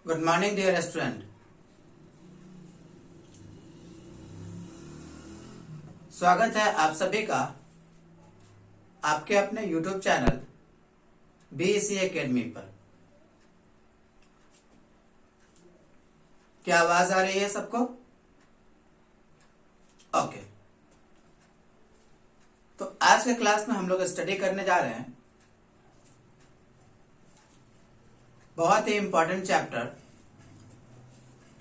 Good morning dear student. स्वागत है आप सभी का आपके अपने YouTube चैनल बीएससी एकेडमी पर। क्या आवाज आ रही है सबको? ओके। तो आज के क्लास में हम लोग स्टडी करने जा रहे हैं बहुत ही important chapter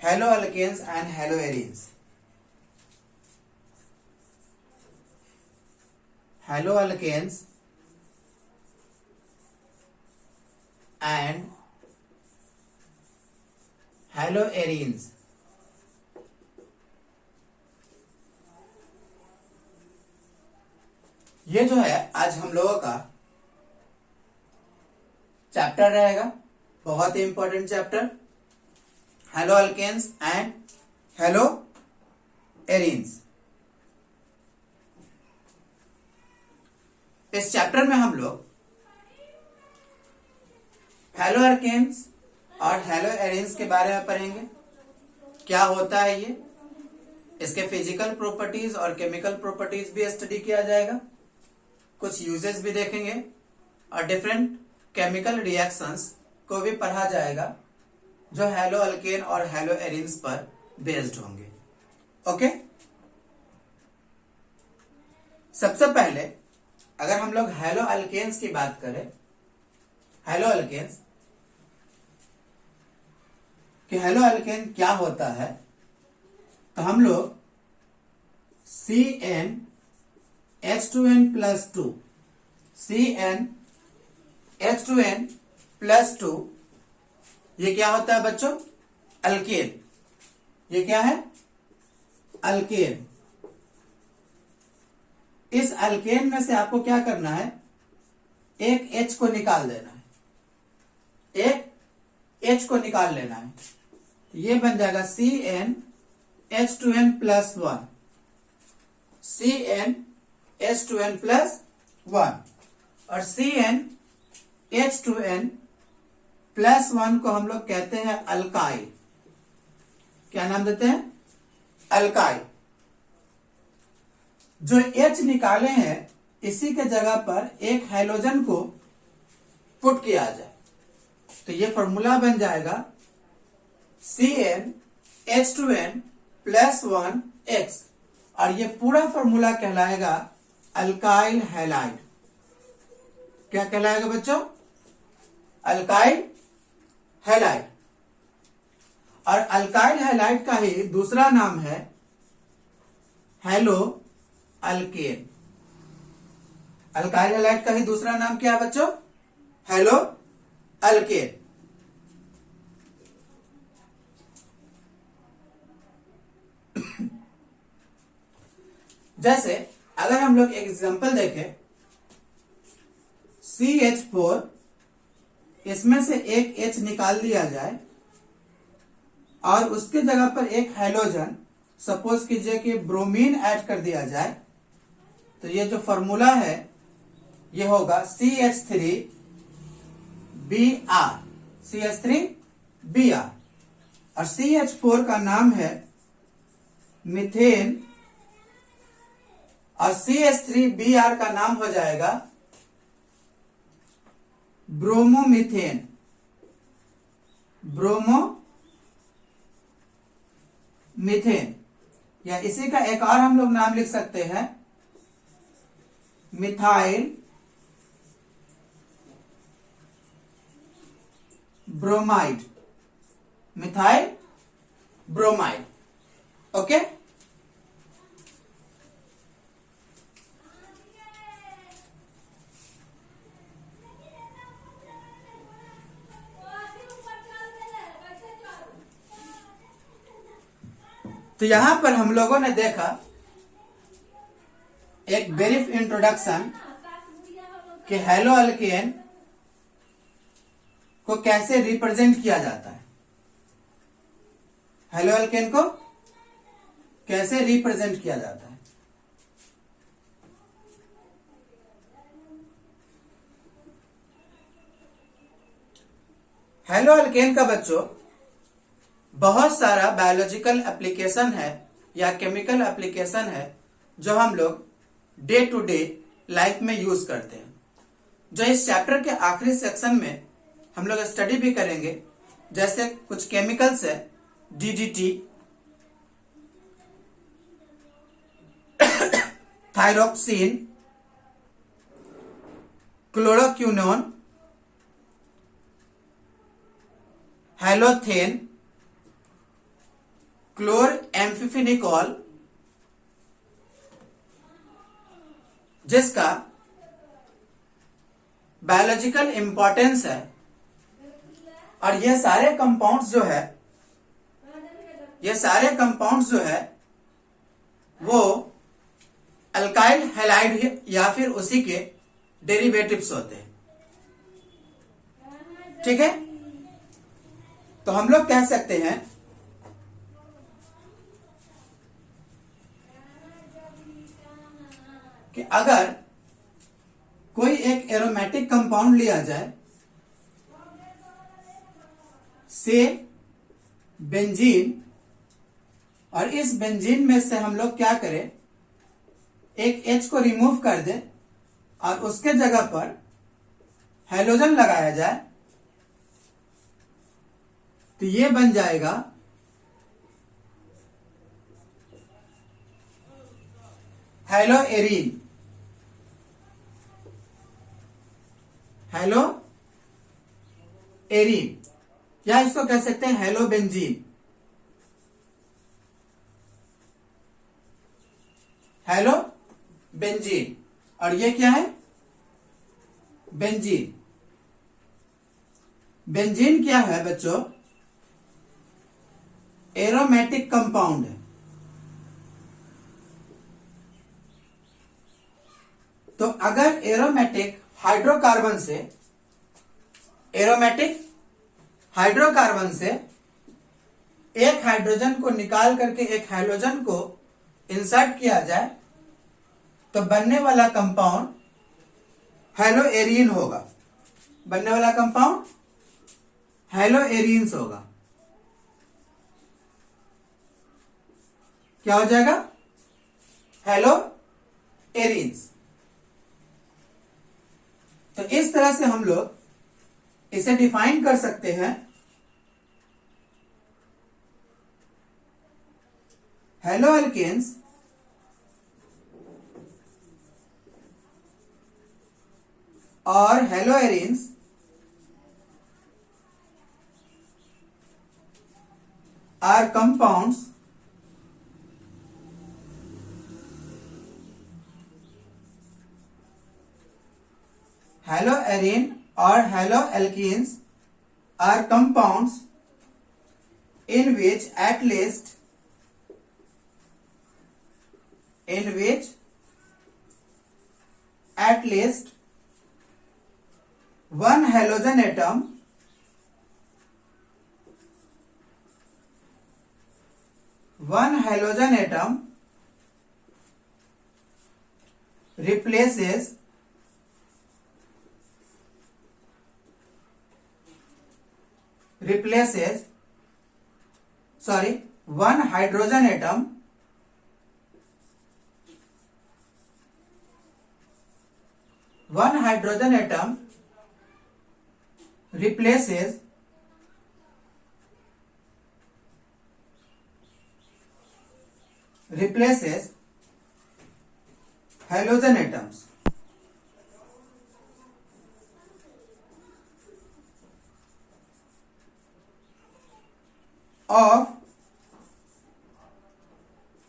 haloalkanes and haloarenes. Haloalkanes and haloarenes. ये जो है आज हम लोगों का चैप्टर रहेगा, बहुत ही important chapter haloalkanes and haloarenes. इस चैप्टर में हम लोग हेलो अल्केन्स और हेलो एरीन्स के बारे में पढ़ेंगे। क्या होता है ये, इसके फिजिकल प्रॉपर्टीज और केमिकल प्रॉपर्टीज भी स्टडी किया जाएगा, कुछ यूजेस भी देखेंगे और डिफरेंट केमिकल रिएक्शंस को भी पढ़ा जाएगा जो हेलो अल्केन और हेलो एरीन्स पर बेस्ड होंगे। ओके, सबसे पहले अगर हम लोग हेलो अल्केन्स की बात करें, हेलो अल्केन्स कि हेलो अल्केन क्या होता है, तो हम लोग CnH2n+2 CnH2n+2 ये क्या होता है बच्चों? अल्केन। ये क्या है? अल्केन। इस अल्केन में से आपको क्या करना है, एक H को निकाल देना है, एक H को निकाल लेना है। ये बन जाएगा CnH2n+1 CnH2n+1 और CnH2n+1 को हम लोग कहते हैं अल्काइल। क्या नाम देते हैं? अल्काइल। जो H निकाले हैं इसी के जगह पर एक हाइड्रोजन को पुट किया जाए तो ये फॉर्मूला बन जाएगा CnH2n+1X और ये पूरा फॉर्मूला कहलाएगा अल्काइल हैलाइड। क्या कहलाएगा बच्चों? Alkyl halide. और अल्काइल हैलाइड का ही दूसरा नाम है हेलो अल्केन। अल्काइल हैलाइड का ही दूसरा नाम क्या है बच्चों? Hello alkane. जैसे अगर हम लोग एक एग्जांपल देखें, CH4 इसमें से एक H निकाल दिया जाए और उसके जगह पर एक हाइड्रोजन सपोज कीजिए कि ब्रोमीन ऐड कर दिया जाए तो ये जो फॉर्मूला है ये होगा CH3Br CH3Br और CH4 का नाम है मीथेन और CH3Br का नाम हो जाएगा ब्रोमोमीथेन। ब्रोमोमीथेन या इसी का एक और हम लोग नाम लिख सकते हैं methyl bromide. Methyl bromide. Okay, तो यहां पर हम लोगों ने देखा एक ब्रीफ इंट्रोडक्शन कि हेलो अल्केन को कैसे रिप्रेजेंट किया जाता है। हेलो अल्केन को कैसे रिप्रेजेंट किया जाता है। हेलो अल्केन का बच्चों बहुत सारा बायोलॉजिकल एप्लीकेशन है या केमिकल एप्लीकेशन है जो हम लोग डे टू डे लाइफ में यूज करते हैं, जो इस चैप्टर के आखिरी सेक्शन में हम लोग स्टडी भी करेंगे। जैसे कुछ केमिकल्स है, डीडीटी, थायरोक्सिन, क्लोरोक्विनोन, हैलोथेन, क्लोरएम्फिफेनिकोल, जिसका बायोलॉजिकल इंपॉर्टेंस है। और ये सारे कंपाउंड्स जो है वो अल्काइल हैलाइड या फिर उसी के डेरिवेटिव्स होते हैं। ठीक है, तो हम लोग कह सकते हैं कि अगर कोई एक एरोमेटिक कंपाउंड लिया जाए, से बेंजीन, और इस बेंजीन में से हम लोग क्या करें, एक H को रिमूव कर दे और उसके जगह पर हैलोजन लगाया जाए, तो ये बन जाएगा हैलोएरीन। हैलोएरीन या इसको कह सकते हैं हैलोबेंजीन। हैलोबेंजीन, और ये क्या है, बेंजीन। बेंजीन क्या है बच्चों, एरोमेटिक कंपाउंड है। तो अगर एरोमेटिक हाइड्रोकार्बन से एक हाइड्रोजन को निकाल करके एक हैलोजन को इंसर्ट किया जाए, तो बनने वाला कंपाउंड हैलोएरीन होगा। बनने वाला कंपाउंड हैलोएरीन्स होगा। क्या हो जाएगा, हैलोएरीन्स। तो इस तरह से हम लोग इसे डिफाइन कर सकते हैं। हैलोएल्केन्स और हैलोएरीन्स आर कंपाउंड्स हैलोएरीन और हैलोएल्कीन्स are compounds in which at least one halogen atom replaces one hydrogen atom replaces halogen atoms. Of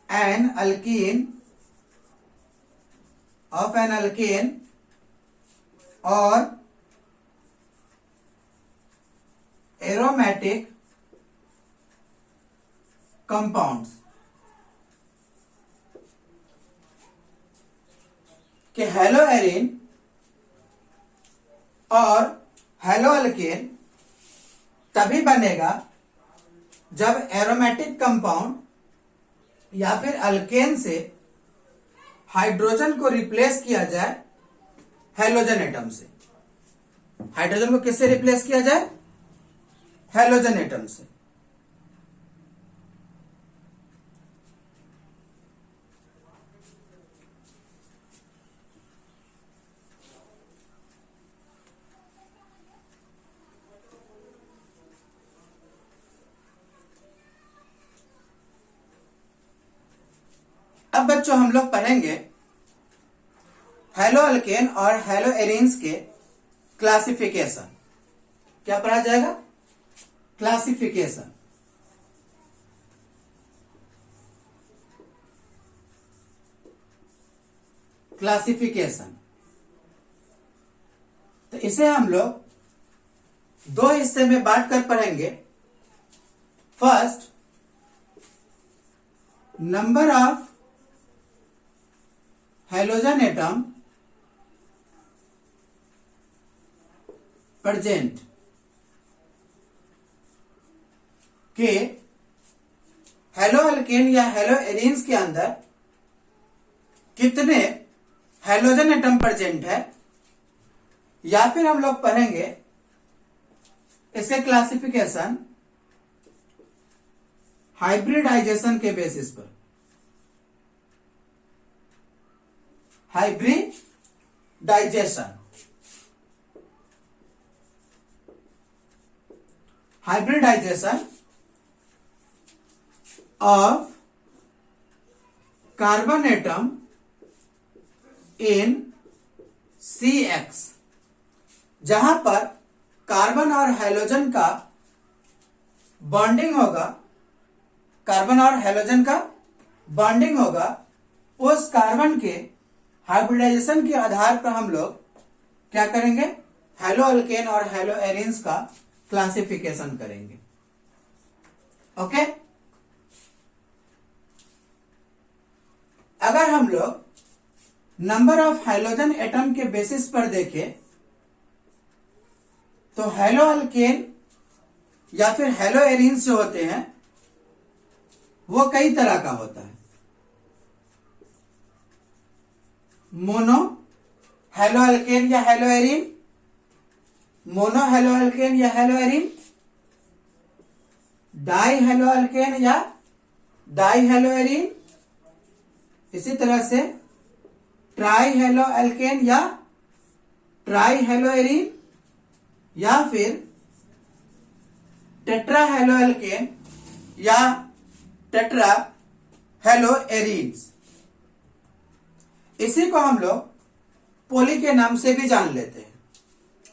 an alkene or aromatic compounds. कि हैलोएरीन और हैलोअल्केन तभी बनेगा जब एरोमेटिक कंपाउंड या फिर अल्केन से हाइड्रोजन को रिप्लेस किया जाए हैलोजन एटम से। हाइड्रोजन को किससे रिप्लेस किया जाए? हैलोजन एटम से। अब बच्चों हम लोग पढ़ेंगे हेलो अल्केन और हेलो एरीन्स के क्लासिफिकेशन। क्या पढ़ा जाएगा? क्लासिफिकेशन। क्लासिफिकेशन तो इसे हम लोग दो हिस्से में बांट कर पढ़ेंगे। First, number of halogen atom present के हेलो अल्केन या हेलो एरीन्स के अंदर कितने हेलोजन एटम प्रेजेंट है, या फिर हम लोग पढ़ेंगे इसके क्लासिफिकेशन हाइब्रिडाइजेशन के बेसिस पर। Hybridisation of carbon atom in CX, जहां पर कार्बन और हाइड्रोजन का बॉन्डिंग होगा, कार्बन और हाइड्रोजन का बॉन्डिंग होगा, उस कार्बन के हाइब्रिडाइजेशन के आधार पर हम लोग क्या करेंगे? हेलो अल्केन और हेलो एरीन्स का क्लासिफिकेशन करेंगे। ओके? अगर हम लोग नंबर ऑफ हाइड्रोजन एटम के बेसिस पर देखें तो हेलो अल्केन या फिर हेलो एरीन्स जो होते हैं वो कई तरह का होता है। मोनो हेलो अल्केन या haloarene, mono hello alkane या haloarene, die hello alkane या डाई हेलो एरीन, इसी तरह से ट्राई हेलो अल्केन या ट्राई हेलो एरीन, या फिर टेट्रा हेलो अल्केन या टेट्रा हेलो एरीन्स। इसी को हम लोग पोली के नाम से भी जान लेते हैं।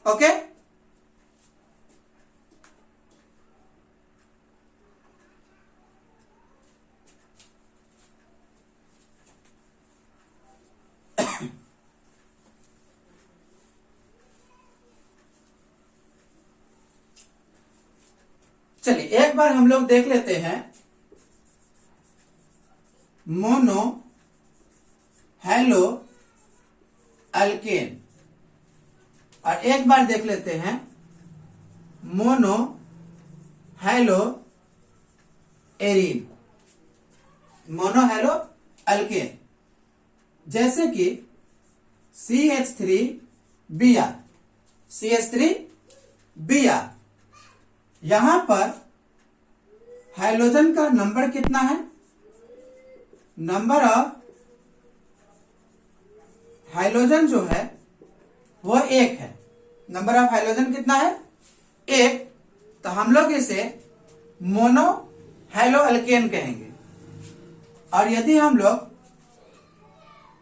ओके? चलिए एक बार हम लोग देख लेते हैं मोनो हेलो अल्केन, और एक बार देख लेते हैं mono hello arene, mono hello alkane. जैसे कि CH3Br, CH3Br, यहां पर हाइड्रोजन का नंबर कितना है? नंबर ऑफ हाइड्रोजन जो है वो 1 है। नंबर ऑफ हाइड्रोजन कितना है? 1। तो हम लोग इसे मोनो हेलो अल्केन कहेंगे। और यदि हम लोग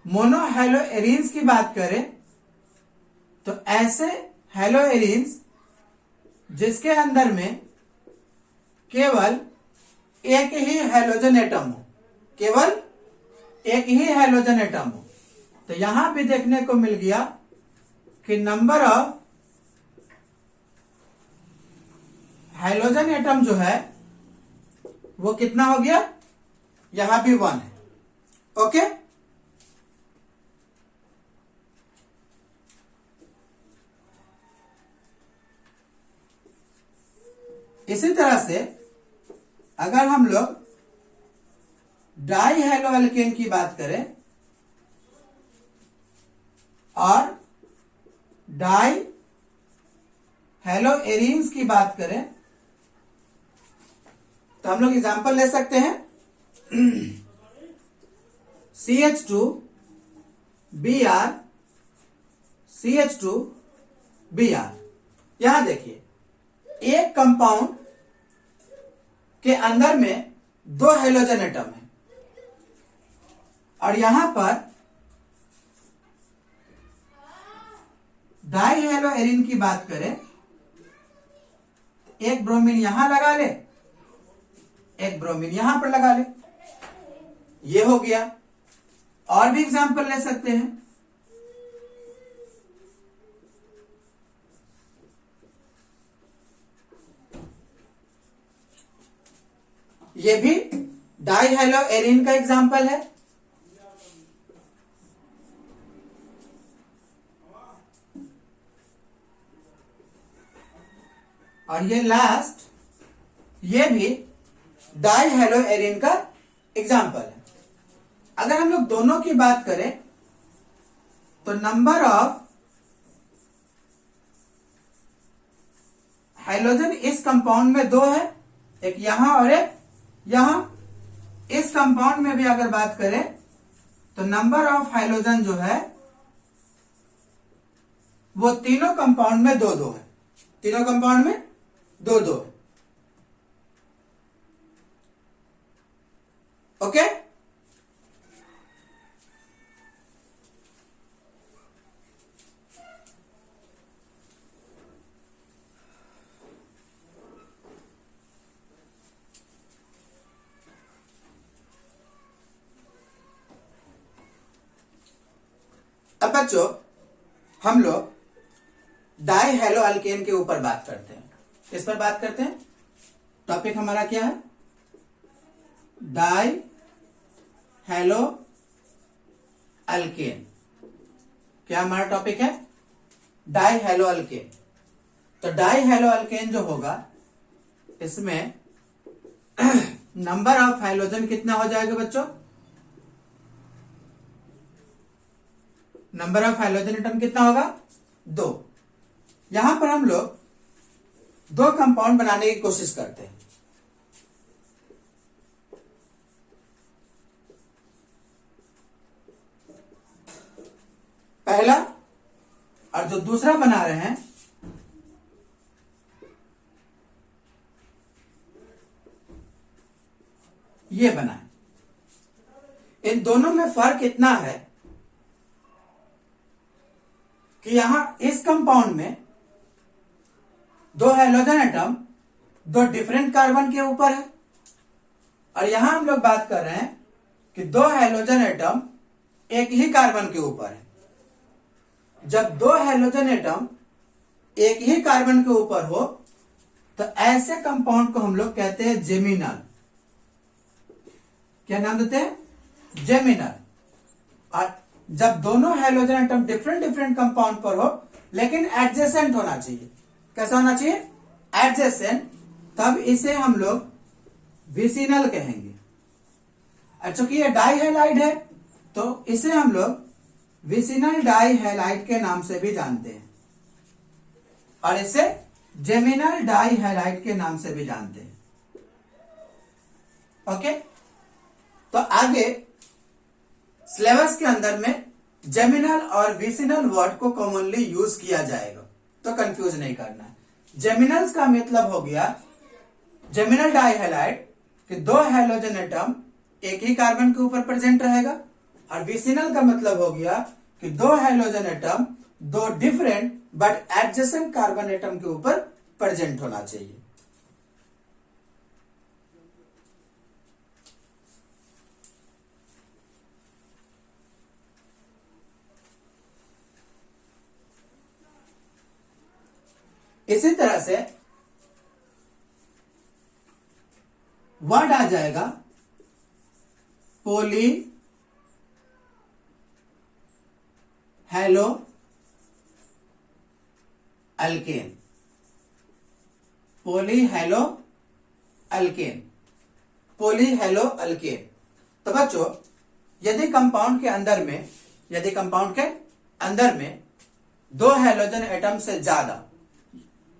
मोनो हेलो एरीन्स की बात करें तो ऐसे हेलो एरीन्स जिसके अंदर में केवल एक ही हाइड्रोजन एटम हो, केवल एक ही हाइड्रोजन एटम हो। तो यहां भी देखने को मिल गया कि नंबर ऑफ हाइड्रोजन एटम जो है वो कितना हो गया? यहां भी 1 है। ओके? इसी तरह से अगर हम लोग डाई हेलो अल्केन की बात करें और डाई हेलो एरीन्स की बात करें तो हम लोग एग्जांपल ले सकते हैं CH2Br, CH2Br। यहां देखिए एक कंपाउंड के अंदर में 2 हाइड्रोजन एटम है और यहां पर डाई हेलो एरिन की बात करें, एक ब्रोमीन यहां लगा ले, एक ब्रोमीन यहां पर लगा ले, ये हो गया। और भी एग्जांपल ले सकते हैं। ये भी डाई हेलो एरिन का एग्जांपल है। और ये लास्ट, ये भी डाई हेलो एरिन का एग्जांपल है। अगर हम लोग दोनों की बात करें तो नंबर ऑफ हाइड्रोजन इस कंपाउंड में 2 है, एक यहां और एक यहां। इस कंपाउंड में भी अगर बात करें तो नंबर ऑफ हाइड्रोजन जो है वो तीनों कंपाउंड में 2-2 है, तीनों कंपाउंड में 2-2 है। ओके, अब बच्चों हम लोग डाई हेलो अल्केन के ऊपर बात करते हैं। किस पर बात करते हैं? टॉपिक हमारा क्या है? Die hello alkane. क्या हमारा टॉपिक है? Die hello alkane. तो डाई हेलो अल्केन जो होगा इसमें नंबर ऑफ हाइड्रोजन कितना हो जाएगा बच्चों? नंबर ऑफ हाइड्रोजन एटम कितना होगा? 2। यहां पर हम लोग 2 कंपाउंड बनाने की कोशिश करते हैं। पहला और जो दूसरा बना रहे हैं ये बना है। इन दोनों में फर्क इतना है कि यहां इस कंपाउंड में 2 हाइड्रोजन एटम 2 डिफरेंट कार्बन के ऊपर है, और यहां हम लोग बात कर रहे हैं कि 2 हाइड्रोजन एटम एक ही कार्बन के ऊपर है। जब 2 हाइड्रोजन एटम एक ही कार्बन के ऊपर हो तो ऐसे कंपाउंड को हम लोग कहते हैं जेमिनल। क्या नाम देते हैं? जेमिनल। और जब दोनों hydrogen atom different different compound पर हो लेकिन एडजेसेंट होना चाहिए। कैसा होना चाहिए? एडजेसेंट। तब इसे हम लोग विसिनल कहेंगे। और चूंकि ये डाई हैलाइड है तो इसे हम लोग विसिनल डाई हैलाइड के नाम से भी जानते हैं, और इसे जेमिनल डाई हैलाइड के नाम से भी जानते हैं। ओके, तो आगे सिलेबस के अंदर में जेमिनल और विसिनल वर्ड को कॉमनली यूज किया जाएगा, तो कंफ्यूज नहीं करना है। जेमिनल्स का मतलब हो गया जेमिनल डाई हैलाइड कि 2 हाइड्रोजन एटम एक ही कार्बन के ऊपर प्रेजेंट रहेगा, और विसिनल का मतलब हो गया कि 2 hydrogen atom 2 different but adjacent carbon atom के ऊपर प्रेजेंट होना चाहिए। इसी तरह से वर्ड आ जाएगा पोली हेलो अल्केन। पोली हेलो अल्केन, पोली हेलो अल्केन। तो बच्चों यदि कंपाउंड के अंदर में 2 हाइड्रोजन एटम से ज्यादा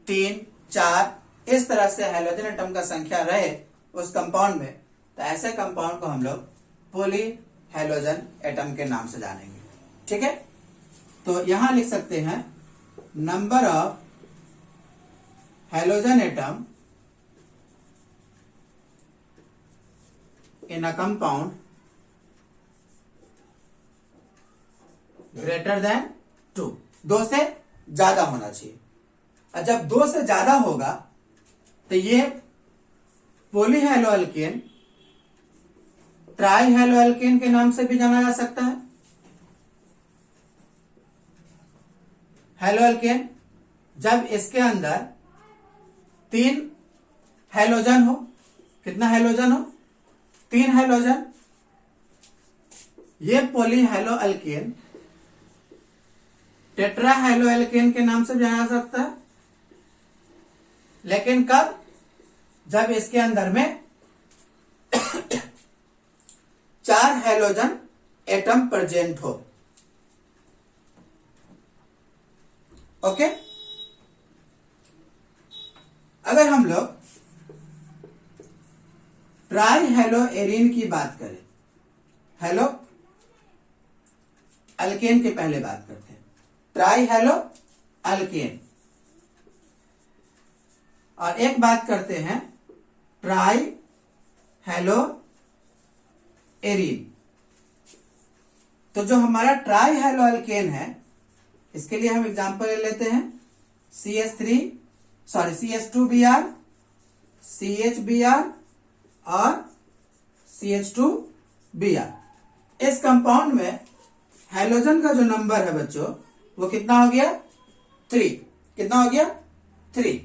3, 4 इस तरह से हाइड्रोजन एटम का संख्या रहे उस कंपाउंड में, तो ऐसे कंपाउंड को हम लोग पोली हाइड्रोजन एटम के नाम से जानेंगे। ठीक है, तो यहां लिख सकते हैं number of hydrogen atom in a compound greater than 2, 2 से ज्यादा होना चाहिए। और जब 2 से ज्यादा होगा तो ये पॉलीहेलोअल्केन ट्राईहेलोअल्केन के नाम से भी जाना जा सकता है। हेलोअल्केन जब इसके अंदर 3 हेलोजन हो, कितना हेलोजन हो, 3 हेलोजन, ये पॉलीहेलोअल्केन टेट्राहेलोअल्केन के नाम से जाना जा सकता है। लेकिन कब, जब इसके अंदर में 4 हेलोजन एटम प्रेजेंट हो। ओके, अगर हम लोग ट्राईहेलोएरीन की बात करें, हेलो अल्केन के पहले बात करते हैं, ट्राईहेलोअल्केन, और एक बात करते हैं ट्राईहेलोएरीन। तो जो हमारा ट्राईहेलोअल्केन है, इसके लिए हम एग्जांपल ले लेते हैं CH2Br, CHBr और CH2Br। इस कंपाउंड में हाइड्रोजन का जो नंबर है बच्चों, वो कितना हो गया, 3। कितना हो गया, 3।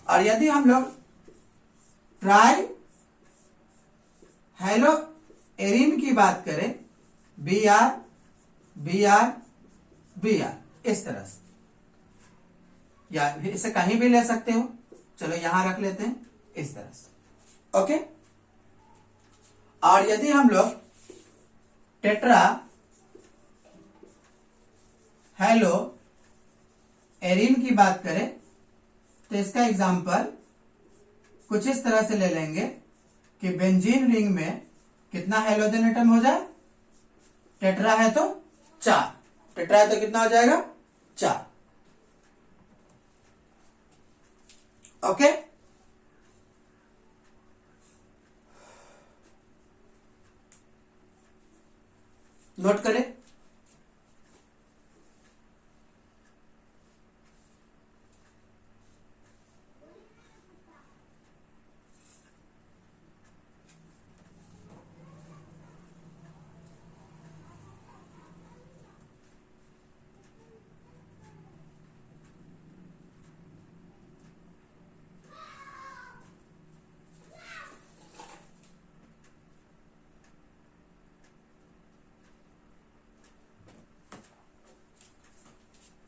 और यदि हम लोग ट्राईहेलोएरीन की बात करें, Br Br Br, इस तरह से, या इसे कहीं भी ले सकते हो, चलो यहां रख लेते हैं इस तरह से। ओके, और यदि हम लोग टेट्रा हेलोएरीन की बात करें तो इसका एग्जांपल कुछ इस तरह से ले लेंगे कि बेंजीन रिंग में कितना हेलोजन एटम हो जाए, टेट्रा है तो 4, टेट्रा है तो कितना हो जाएगा, 4। ओके, नोट करें।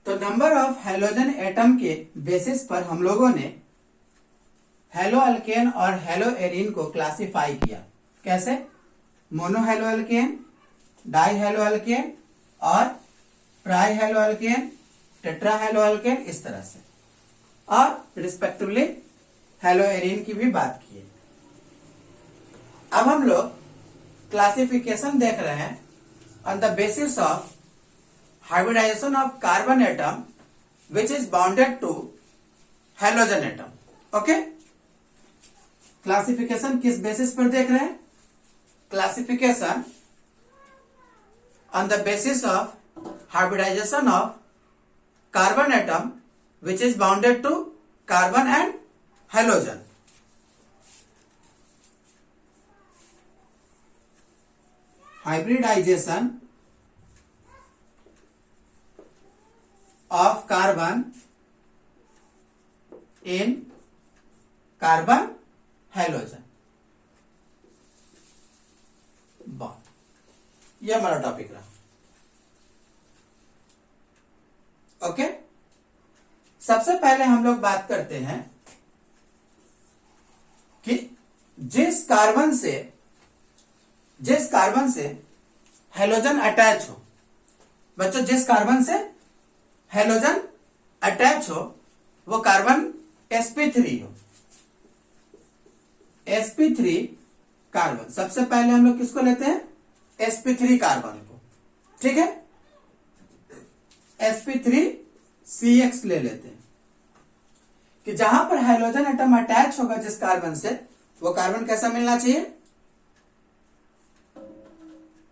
तो नंबर ऑफ हेलोजन एटम के बेसिस पर हम लोगों ने हेलोअल्केन और हेलोएरीन को क्लासिफाई किया। कैसे, मोनोहेलोअल्केन, डाइहेलोअल्केन और ट्राईहेलोअल्केन, टेट्राहेलोअल्केन, इस तरह से, और रिस्पेक्टिवली हेलोएरीन की भी बात की। अब हम लोग क्लासिफिकेशन देख रहे हैं on the basis of hybridization of carbon atom which is bonded to halogen atom. Okay, classification किस बेसिस पर देख रहे हैं, classification on the basis of hybridization of carbon atom which is bonded to carbon and halogen. Hybridization of carbon in carbon halogen bond, ये हमारा topic रहा। Okay, सबसे पहले हम लोग बात करते हैं कि जिस कार्बन से हेलोजन अटैच हो, बच्चों जिस कार्बन से हेलोजन अटैच हो वो कार्बन sp3 हो, sp3 कार्बन। सबसे पहले हम लोग किसको लेते हैं, sp3 कार्बन को, ठीक है, sp3CX ले लेते हैं कि जहां पर हेलोजन एटम अटैच होगा जिस कार्बन से, वो कार्बन कैसा मिलना चाहिए,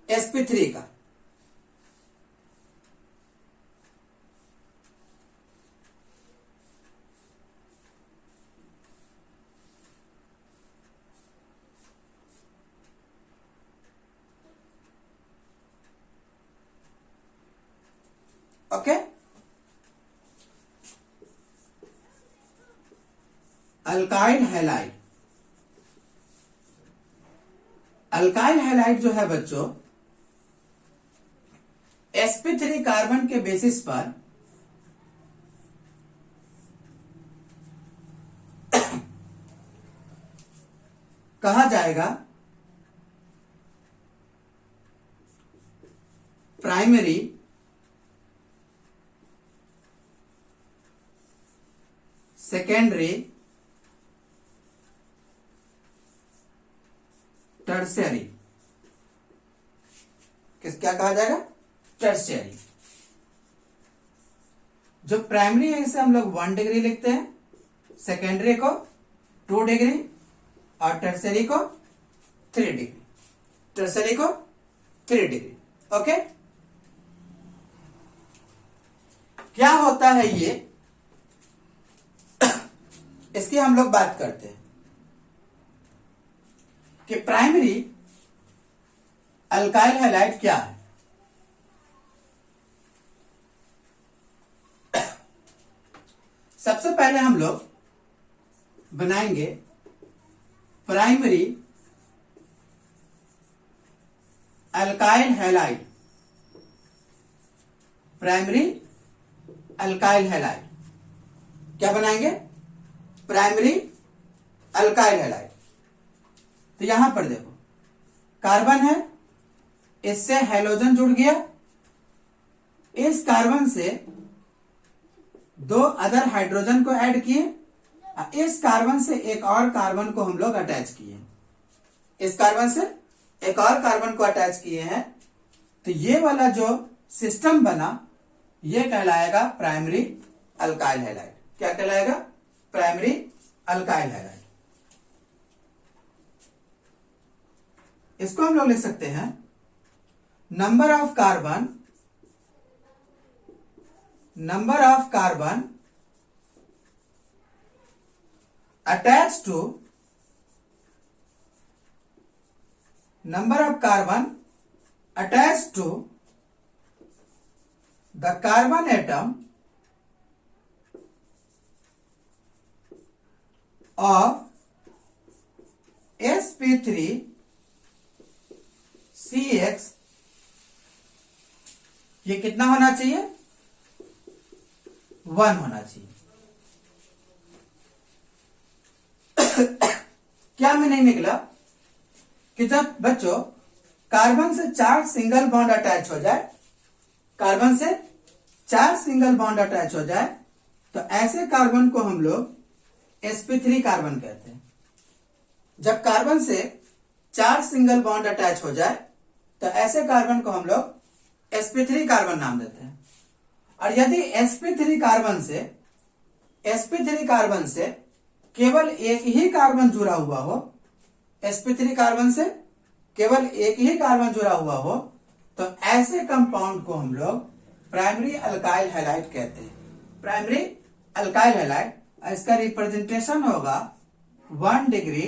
sp3 का। Alkyl halide. अल्काइल हैलाइड जो है बच्चों sp3 कार्बन के बेसिस पर कहा जाएगा प्राइमरी, सेकेंडरी, टर्शियरी। क्या कहा जाएगा? टर्शियरी। जो प्राइमरी है इसे हम लोग 1 डिग्री लिखते हैं, सेकेंडरी को 2 डिग्री और टर्शियरी को 3 डिग्री। टर्शियरी को 3 डिग्री। ओके, क्या होता है ये, इसकी हम लोग बात करते हैं कि प्राइमरी अल्काइल हैलाइड क्या है। सबसे पहले हम लोग बनाएंगे primary alkyl halide. Primary alkyl halide क्या बनाएंगे? Primary alkyl halide. तो यहां पर देखो कार्बन है, इससे हैलोजन जुड़ गया, इस कार्बन से 2 अदर हाइड्रोजन को ऐड किए, इस कार्बन से एक और कार्बन को हम लोग अटैच किए, इस कार्बन से एक और कार्बन को अटैच किए हैं। तो ये वाला जो सिस्टम बना ये कहलाएगा प्राइमरी अल्काइल हैलाइड। क्या कहलाएगा? Primary alkyl halide. इसको हम लोग लिख सकते हैं number of carbon attached to the carbon atom of sp3CX। ये कितना होना चाहिए? 1 होना चाहिए। क्या में नहीं निकला कि जब बच्चों कार्बन से 4 सिंगल बॉन्ड अटैच हो जाए, कार्बन से 4 सिंगल बॉन्ड अटैच हो जाए तो ऐसे कार्बन को हम लोग sp3 कार्बन कहते हैं। जब कार्बन से 4 सिंगल बॉन्ड अटैच हो जाए तो ऐसे कार्बन को हम लोग sp3 कार्बन नाम देते हैं। और यदि sp3 कार्बन से केवल एक ही कार्बन जुड़ा हुआ हो, sp3 कार्बन से केवल एक ही कार्बन जुड़ा हुआ हो, तो ऐसे कंपाउंड को हम लोग प्राइमरी अल्काइल हैलाइड कहते हैं। Primary alkyl halide. इसका रिप्रेजेंटेशन होगा 1 डिग्री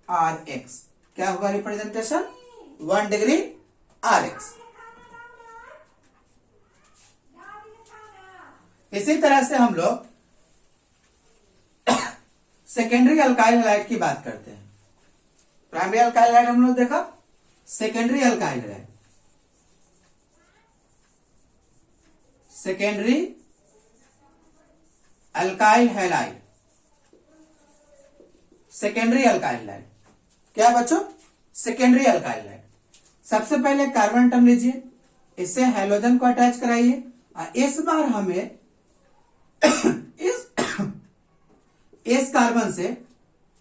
Rx। क्या होगा रिप्रेजेंटेशन? 1 degree Rx। इसी तरह से हम लोग सेकेंडरी अल्काइल हैलाइड की बात करते हैं। प्राइमरी अल्काइल हैलाइड हम लोग देखा, secondary alkyl halide. Secondary alkyl halide, secondary alkyl halide क्या बच्चों? Secondary alkyl halide. सबसे पहले कार्बन एटम लीजिए, इससे हैलोजन को अटैच कराइए। इस बार हमें इस कार्बन से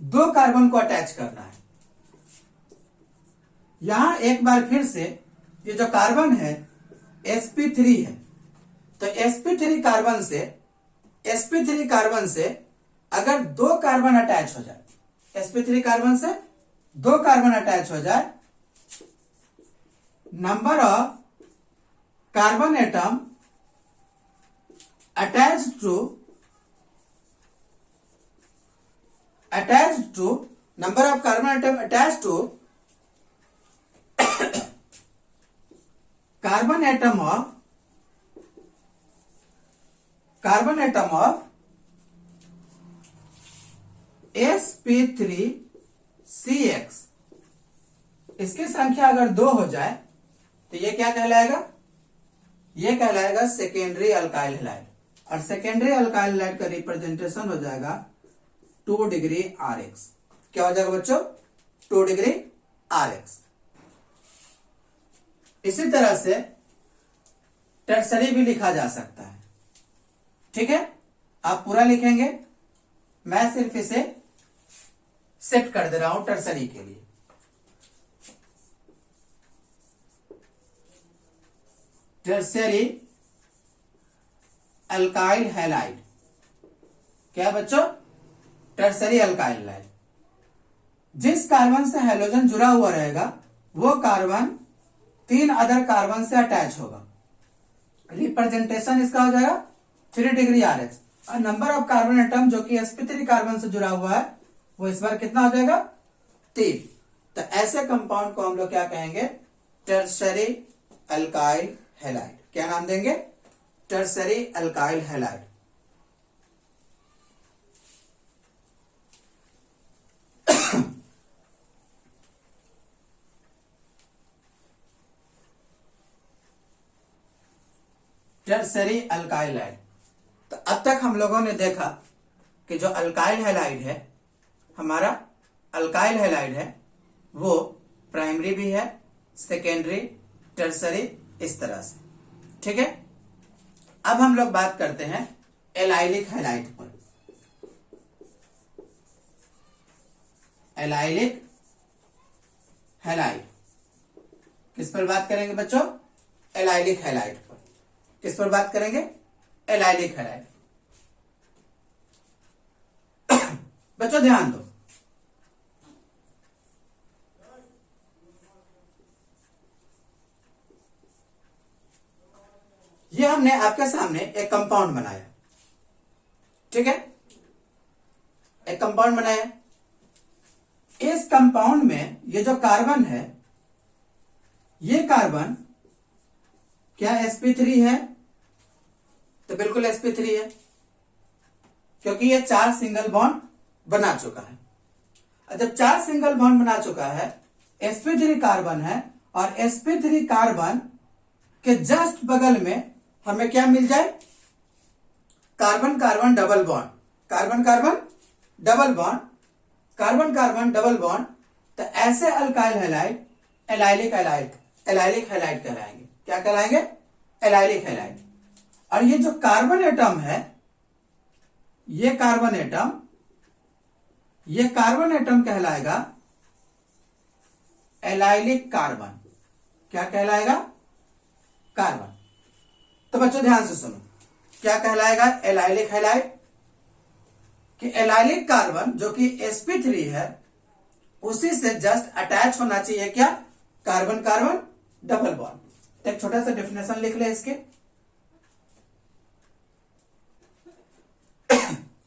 2 कार्बन को अटैच करना है। यहां एक बार फिर से ये जो कार्बन है sp3 है, तो sp3 कार्बन से अगर 2 कार्बन अटैच हो जाए, sp3 कार्बन से 2 कार्बन अटैच हो जाए, number of carbon atom attached to number of carbon atom attached to carbon atom of sp3CX इसकी संख्या अगर 2 हो जाए तो ये क्या कहलाएगा? ये कहलाएगा सेकेंडरी अल्काइल हैलाइड। और सेकेंडरी अल्काइल हैलाइड का रिप्रेजेंटेशन हो जाएगा 2 डिग्री RX। क्या हो जाएगा बच्चों? 2 डिग्री RX। इसी तरह से टर्सरी भी लिखा जा सकता है। ठीक है, आप पूरा लिखेंगे, मैं सिर्फ इसे सेट कर दे रहा हूं टर्सरी के लिए। Tertiary alkyl halide. क्या बच्चों? Tertiary alkyl halide. जिस कार्बन से हैलोजन जुड़ा हुआ रहेगा वो कार्बन 3 अदर कार्बन से अटैच होगा। रिप्रेजेंटेशन इसका हो जाएगा 3 डिग्री RX। और नंबर ऑफ कार्बन एटम जो कि sp3 कार्बन से जुड़ा हुआ है वो इस बार कितना हो जाएगा? 3। तो ऐसे कंपाउंड को हम लोग क्या कहेंगे? Tertiary alkyl halide. क्या नाम देंगे? Tertiary alkyl halide. Tertiary alkyl halide. तो अब तक हम लोगों ने देखा कि जो अल्काइल हैलाइड है, हमारा अल्काइल हैलाइड है, वो प्राइमरी भी है, सेकेंडरी, टर्सरी, इस तरह से। ठीक है, अब हम लोग बात करते हैं एलाइलिक हैलाइड पर। एलाइलिक हैलाइड किस पर बात करेंगे बच्चों? एलाइलिक हैलाइड पर। किस पर बात करेंगे? Allylic halide. बच्चों ध्यान दो, ये हमने आपके सामने एक कंपाउंड बनाया। ठीक है, एक कंपाउंड बनाया। इस कंपाउंड में ये जो कार्बन है, ये कार्बन क्या sp3 है? तो बिल्कुल sp3 है, क्योंकि ये 4 सिंगल बॉन्ड बना चुका है। और जब 4 सिंगल बॉन्ड बना चुका है, sp3 कार्बन है, और sp3 कार्बन के जस्ट बगल में हमें क्या मिल जाए? Carbon carbon double bond, carbon carbon double bond, carbon carbon double bond. तो ऐसे alkyl halide allylic halide, allylic halide कहलाएंगे। क्या कहलाएंगे? Allylic halide. और ये जो कार्बन एटम है, ये कार्बन एटम, ये कार्बन एटम कहलाएगा एलाइलिक कार्बन। क्या कहलाएगा? कार्बन। तो बच्चों ध्यान से सुनो, क्या कहलाएगा एलाइलिक हैलाइड? कि एलाइलिक कार्बन जो कि sp3 है, उसी से जस्ट अटैच होना चाहिए क्या? Carbon carbon double bond. एक छोटा सा डेफिनेशन लिख ले इसके।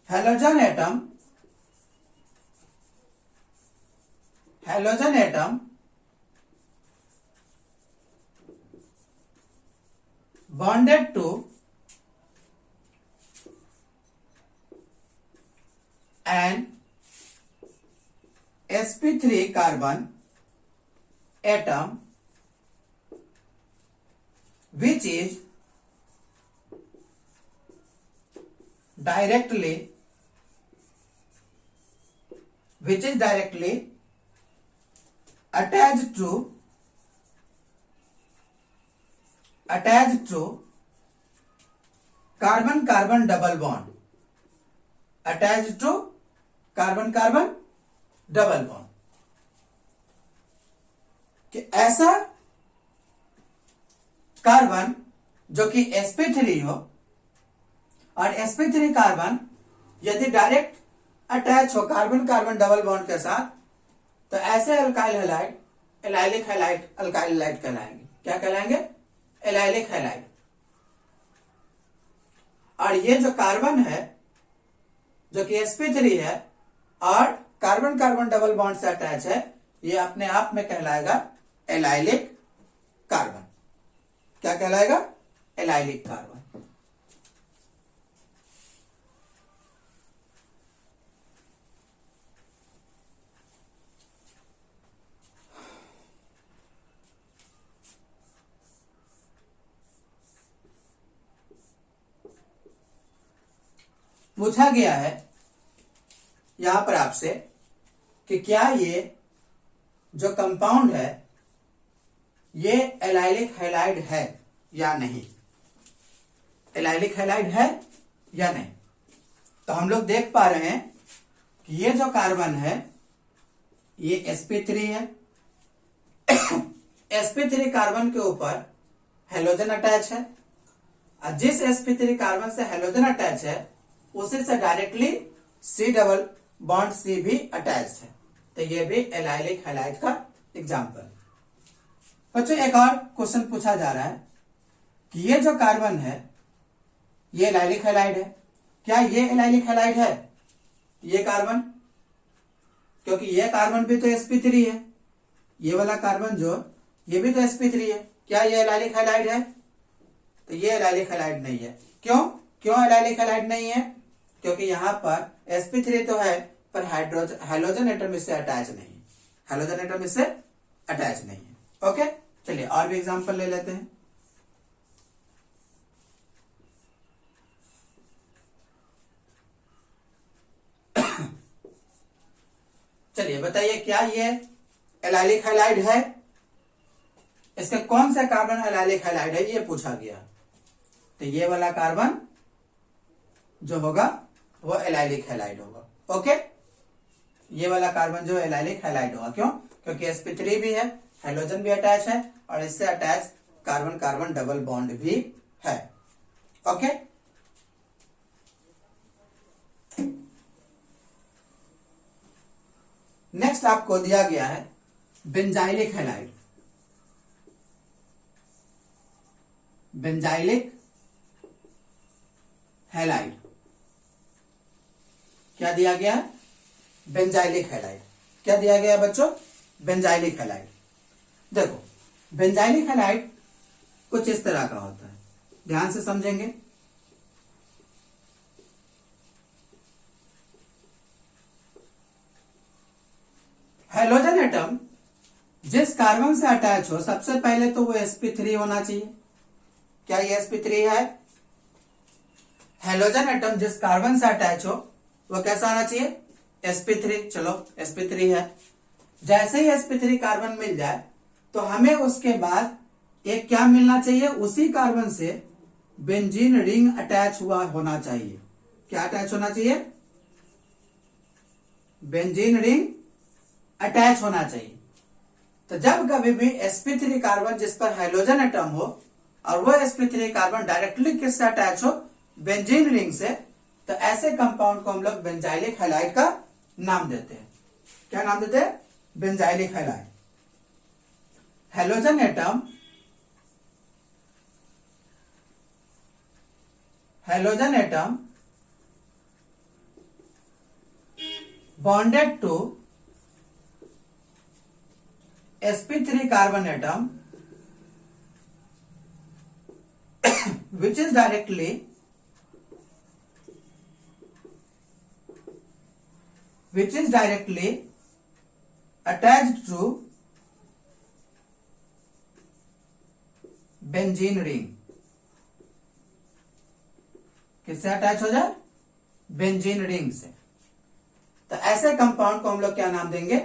Halogen atom, halogen atom bonded to an sp3 carbon atom which is directly attached to carbon carbon double bond, attached to carbon carbon double bond. कि ऐसा कार्बन जो कि sp3 हो, और sp3 कार्बन यदि डायरेक्ट अटैच हो carbon carbon double bond के साथ, तो ऐसे alkyl halide allylic halide alkyl halide कहलाएंगे। क्या कहलाएंगे? Allylic halide. और ये जो कार्बन है जो कि sp3 है और कार्बन कार्बन डबल बॉन्ड से अटैच है, ये अपने आप में कहलाएगा एलाइलिक कार्बन। क्या कहलाएगा? Allylic carbon. पूछा गया है यहां पर आपसे कि क्या ये जो कंपाउंड है ये एलाइलिक हैलाइड है या नहीं, एलाइलिक हैलाइड है या नहीं। तो हम लोग देख पा रहे हैं कि ये जो कार्बन है ये sp3 है। sp3 कार्बन के ऊपर हेलोजन अटैच है और जिस sp3 कार्बन से हेलोजन अटैच है उसी से directly C double bond C भी अटैच है। तो ये भी एलाइलिक हैलाइड का एग्जाम्पल। बच्चों एक और क्वेश्चन पूछा जा रहा है कि ये जो कार्बन है ये एलाइलिक हैलाइड है, क्या ये एलाइलिक हैलाइड है ये कार्बन? क्योंकि ये कार्बन भी तो sp3 है, ये वाला कार्बन जो ये भी तो sp3 है, क्या ये एलाइलिक हैलाइड है? तो ये एलाइलिक हैलाइड नहीं है। क्यों एलाइलिक हैलाइड नहीं है? क्योंकि यहां पर sp3 तो है पर हाइड्रोजन एटम इससे अटैच नहीं, हाइड्रोजन एटम इससे अटैच नहीं है। ओके, चलिए और भी एग्जांपल ले लेते हैं। चलिए बताइए क्या ये एलाइलिक हैलाइड है? इसके कौन सा कार्बन एलाइलिक हैलाइड है ये पूछा गया। तो ये वाला कार्बन जो होगा वो एलाइलिक हैलाइड होगा। ओके, ये वाला कार्बन जो एलाइलिक हैलाइड होगा। क्यों? क्योंकि sp3 भी है, हाइड्रोजन भी अटैच है और इससे attach carbon carbon double bond भी है। ओके, नेक्स्ट आपको दिया गया है बेंजाइलिक हैलाइड। बेंजाइलिक हैलाइड क्या दिया गया है? Benzylic halide. क्या दिया गया है बच्चों? Benzylic halide. देखो बेंजाइलिक हैलाइड कुछ इस तरह का होता है, ध्यान से समझेंगे। हाइड्रोजन एटम जिस कार्बन से अटैच हो सबसे पहले तो वो sp3 होना चाहिए। क्या ये sp3 है? हाइड्रोजन एटम जिस कार्बन से अटैच हो वो कैसा आना चाहिए? sp3। चलो sp3 है, जैसे ही sp3 कार्बन मिल जाए तो हमें उसके बाद एक क्या मिलना चाहिए? उसी कार्बन से बेंजीन रिंग अटैच हुआ होना चाहिए। क्या अटैच होना चाहिए? बेंजीन रिंग अटैच होना चाहिए। तो जब कभी भी sp3 कार्बन जिस पर हाइड्रोजन एटम हो और वो sp3 कार्बन डायरेक्टली किससे अटैच हो? बेंजीन रिंग से, तो ऐसे कंपाउंड को हम लोग बेंजाइलिक हैलाइड का नाम देते हैं। क्या नाम देते हैं? Benzylic halide. Hydrogen atom bonded to sp3 carbon atom which is directly attached to benzene ring. किससे अटैच हो जाए? बेंजीन रिंग से। तो ऐसे कंपाउंड को हम लोग क्या नाम देंगे?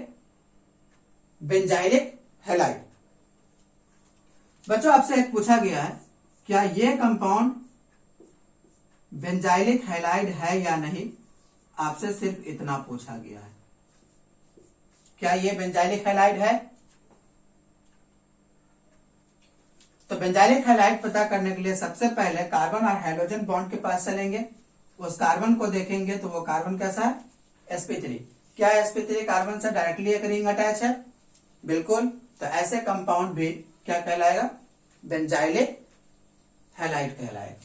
Benzylic halide. बच्चों आपसे एक पूछा गया है क्या ये कंपाउंड बेंजाइलिक हैलाइड है या नहीं? आपसे सिर्फ इतना पूछा गया है, क्या ये बेंजाइलिक हैलाइड है? तो बेंजाइलिक हैलाइड पता करने के लिए सबसे पहले कार्बन और हाइड्रोजन बॉन्ड के पास चलेंगे, उस कार्बन को देखेंगे तो वो कार्बन कैसा है? sp3। क्या sp3 कार्बन से डायरेक्टली एक रिंग अटैच है? बिल्कुल। तो ऐसे कंपाउंड भी क्या कहलाएगा? बेंजाइलिक हैलाइड कहलाएगा।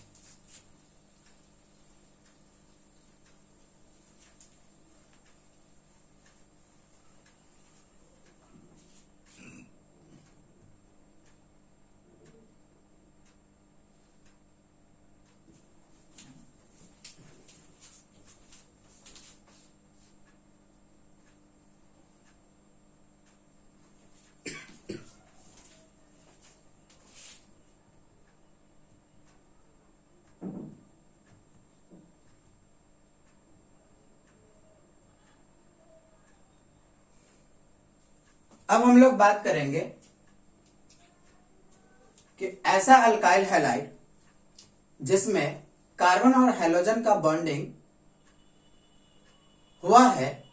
अब हम लोग बात करेंगे कि ऐसा अल्काइल हैलाइड जिसमें कार्बन और हैलोजन का बॉन्डिंग हुआ है,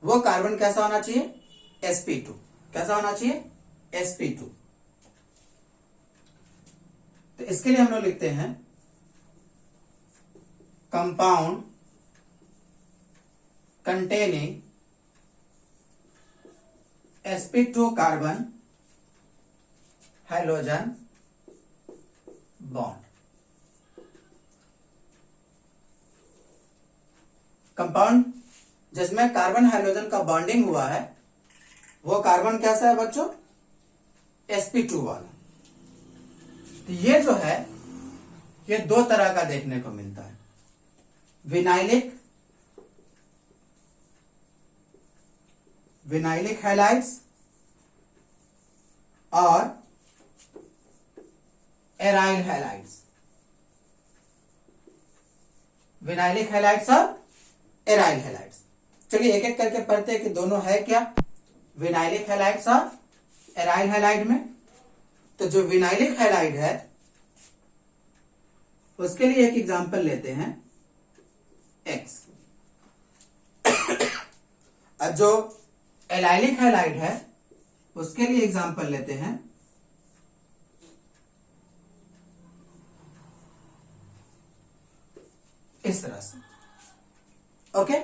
वो कार्बन कैसा होना चाहिए? sp2। कैसा होना चाहिए? sp2। तो इसके लिए हम लोग लिखते हैं compound containing sp2 carbon hydrogen bond. Compound जिसमें कार्बन हाइड्रोजन का बॉन्डिंग हुआ है, वो कार्बन कैसा है बच्चों? sp2 वाला। तो ये जो है, ये दो तरह का देखने को मिलता है, विनाइलिक हैलाइड्स और एराइल हैलाइड्स। विनाइलिक हैलाइड्स और एराइल हैलाइड्स। चलिए एक एक करके पढ़ते हैं कि दोनों है क्या, विनाइलिक हैलाइड्स और एराइल हैलाइड में। तो जो विनाइलिक हैलाइड है उसके लिए एक एग्जांपल लेते हैं X। और जो एलाइलिक हैलाइड है उसके लिए एग्जांपल लेते हैं इस तरह से। ओके,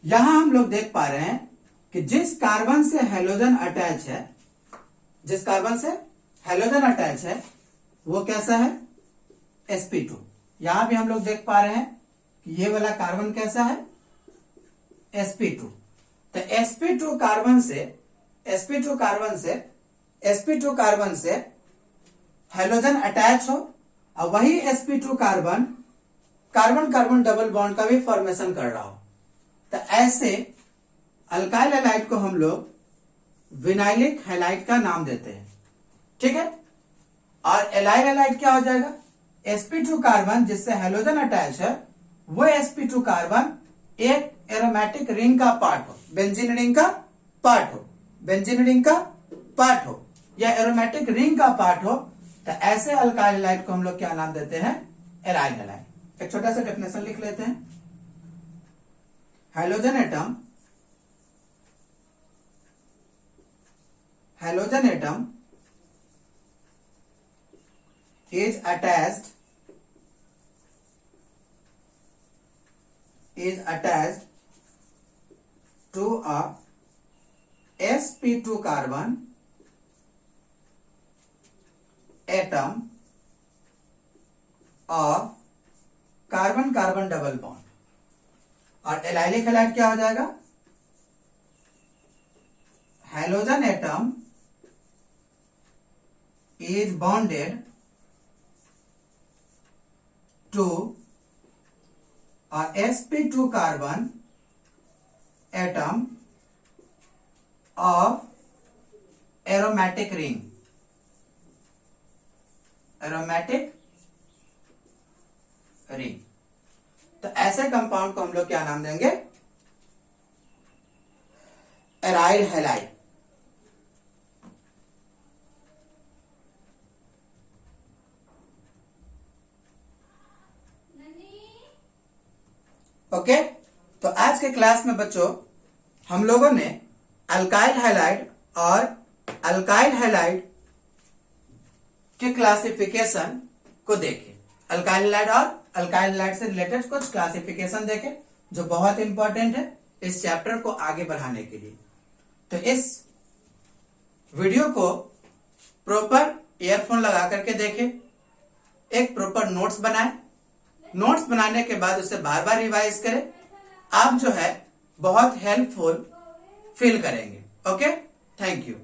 यहां हम लोग देख पा रहे हैं कि जिस कार्बन से हैलोजन अटैच है, जिस कार्बन से हैलोजन अटैच है वो कैसा है? sp2। यहां भी हम लोग देख पा रहे हैं कि ये वाला कार्बन कैसा है? sp2। तो sp2 कार्बन से हैलोजन अटैच हो और वही sp2 carbon carbon double bond का भी फॉर्मेशन कर रहा हो, तो ऐसे अल्काइल हैलाइड को हम लोग विनाइलिक हैलाइड का नाम देते हैं। ठीक है। और एलाइल हैलाइड क्या हो जाएगा? sp2 कार्बन जिससे हैलोजन अटैच है, वो sp2 कार्बन एक एरोमेटिक रिंग का पार्ट हो, बेंजीन रिंग का पार्ट हो, या एरोमेटिक रिंग का पार्ट हो, तो ऐसे अल्काइल हैलाइड को हम लोग क्या नाम देते हैं? Aryl halide. एक छोटा सा डेफिनेशन लिख लेते हैं। Halogen atom is attached to a sp2 carbon atom of carbon double bond. और एलाइलिक हैलाइड क्या हो जाएगा? Halogen atom is bonded to a sp2 carbon atom of aromatic ring। तो ऐसे कंपाउंड को हम लोग क्या नाम देंगे? Aryl halide. ओके, तो आज के क्लास में बच्चों हम लोगों ने अल्काइल हैलाइड और अल्काइल हैलाइड के क्लासिफिकेशन को देखे। अल्काइल हैलाइड और अल्काइल हैलाइड से रिलेटेड कुछ क्लासिफिकेशन देखे जो बहुत इंपॉर्टेंट है इस चैप्टर को आगे बढ़ाने के लिए। तो इस वीडियो को प्रॉपर ईयरफोन लगा करके देखें, एक प्रॉपर नोट्स बनाएं, नोट्स बनाने के बाद उसे बार बार रिवाइज करें। आप जो है बहुत हेल्पफुल फील करेंगे। Okay, thank you.